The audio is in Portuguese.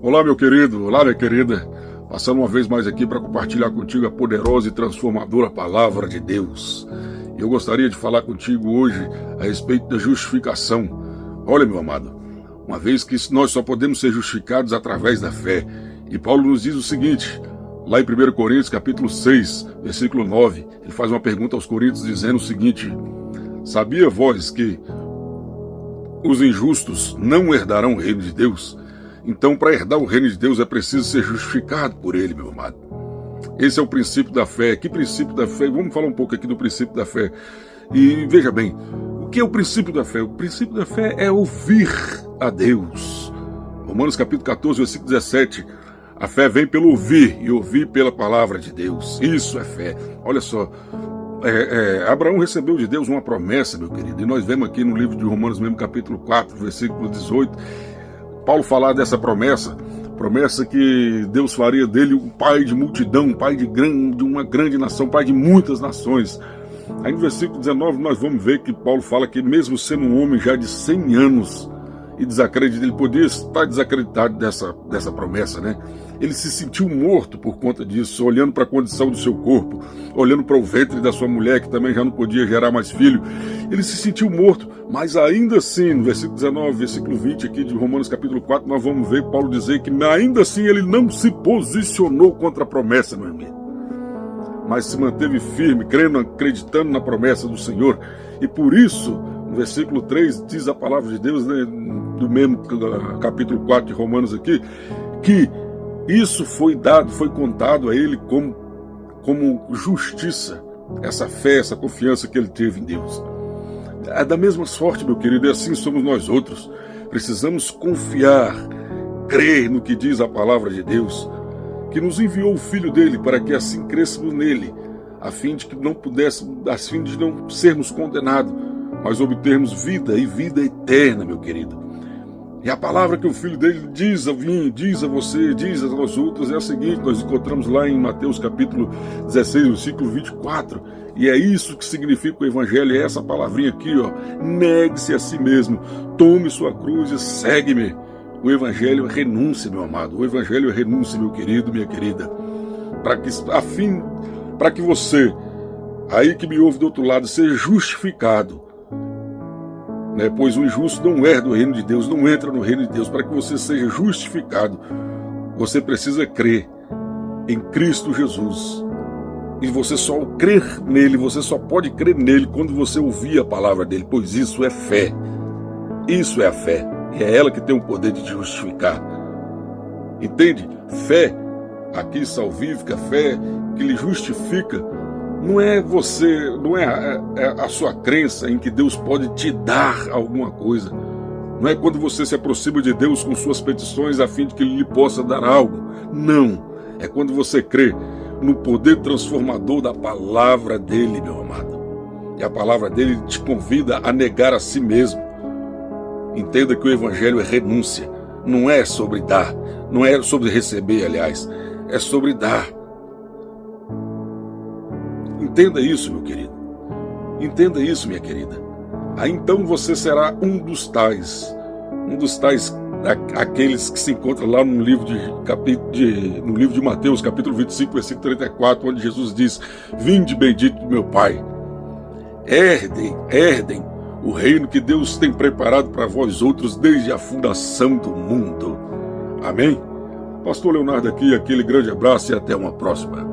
Olá, meu querido, olá, minha querida. Passando uma vez mais aqui para compartilhar contigo a poderosa e transformadora palavra de Deus. Eu gostaria de falar contigo hoje a respeito da justificação. Olha, meu amado, uma vez que nós só podemos ser justificados através da fé. E Paulo nos diz o seguinte, lá em 1 Coríntios capítulo 6, versículo 9, ele faz uma pergunta aos coríntios dizendo o seguinte: sabia vós que os injustos não herdarão o reino de Deus? Então, para herdar o reino de Deus é preciso ser justificado por ele, meu amado. Esse é o princípio da fé. Que princípio da fé? Vamos falar um pouco aqui do princípio da fé. E veja bem, o que é o princípio da fé? O princípio da fé é ouvir a Deus. Romanos capítulo 14, versículo 17. A fé vem pelo ouvir e ouvir pela palavra de Deus. Isso é fé. Olha só, Abraão recebeu de Deus uma promessa, meu querido. E nós vemos aqui no livro de Romanos mesmo, capítulo 4, versículo 18, Paulo falar dessa promessa que Deus faria dele um pai de multidão, um pai de uma grande nação, um pai de muitas nações. Aí no versículo 19 nós vamos ver que Paulo fala que mesmo sendo um homem já de 100 anos e desacreditado, ele podia estar desacreditado dessa promessa, né? Ele se sentiu morto por conta disso, olhando para a condição do seu corpo, olhando para o ventre da sua mulher, que também já não podia gerar mais filho. Ele se sentiu morto, mas ainda assim, no versículo 19, versículo 20 aqui de Romanos capítulo 4, nós vamos ver Paulo dizer que ainda assim ele não se posicionou contra a promessa, meu amigo, mas se manteve firme, crendo, acreditando na promessa do Senhor. E por isso, no versículo 3, diz a palavra de Deus, né, do mesmo capítulo 4 de Romanos aqui, que isso foi contado a ele como justiça, essa fé, essa confiança que ele teve em Deus. É da mesma sorte, meu querido, e assim somos nós outros. Precisamos confiar, crer no que diz a palavra de Deus, que nos enviou o Filho dele para que assim cresçamos nele, a fim de não sermos condenados, mas obtermos vida e vida eterna, meu querido. E a palavra que o Filho dele diz a mim, diz a você, diz a nós outros é a seguinte, nós encontramos lá em Mateus capítulo 16, versículo 24, e é isso que significa o Evangelho, é essa palavrinha aqui, ó: negue-se a si mesmo, tome sua cruz e segue-me. O Evangelho é renúncia, meu amado, o Evangelho é renúncia, meu querido, minha querida, para que você, aí que me ouve do outro lado, seja justificado, né? Pois o injusto não herda o reino de Deus, não entra no reino de Deus. Para que você seja justificado, você precisa crer em Cristo Jesus. E você só crer nele, você só pode crer nele quando você ouvir a palavra dele, pois isso é fé. Isso é a fé. E é ela que tem o poder de te justificar. Entende? Fé, aqui salvífica, fé que lhe justifica, não é você, não é a sua crença em que Deus pode te dar alguma coisa. Não é quando você se aproxima de Deus com suas petições a fim de que Ele lhe possa dar algo. Não. É quando você crê no poder transformador da palavra dele, meu amado. E a palavra dele te convida a negar a si mesmo. Entenda que o Evangelho é renúncia. Não é sobre dar. Não é sobre receber, aliás. É sobre dar. Entenda isso, meu querido. Entenda isso, minha querida. Aí então você será um dos tais, aqueles que se encontram lá no livro de Mateus, capítulo 25, versículo 34, onde Jesus diz: vinde bendito do meu Pai, herdem o reino que Deus tem preparado para vós outros desde a fundação do mundo. Amém? Pastor Leonardo aqui, aquele grande abraço e até uma próxima.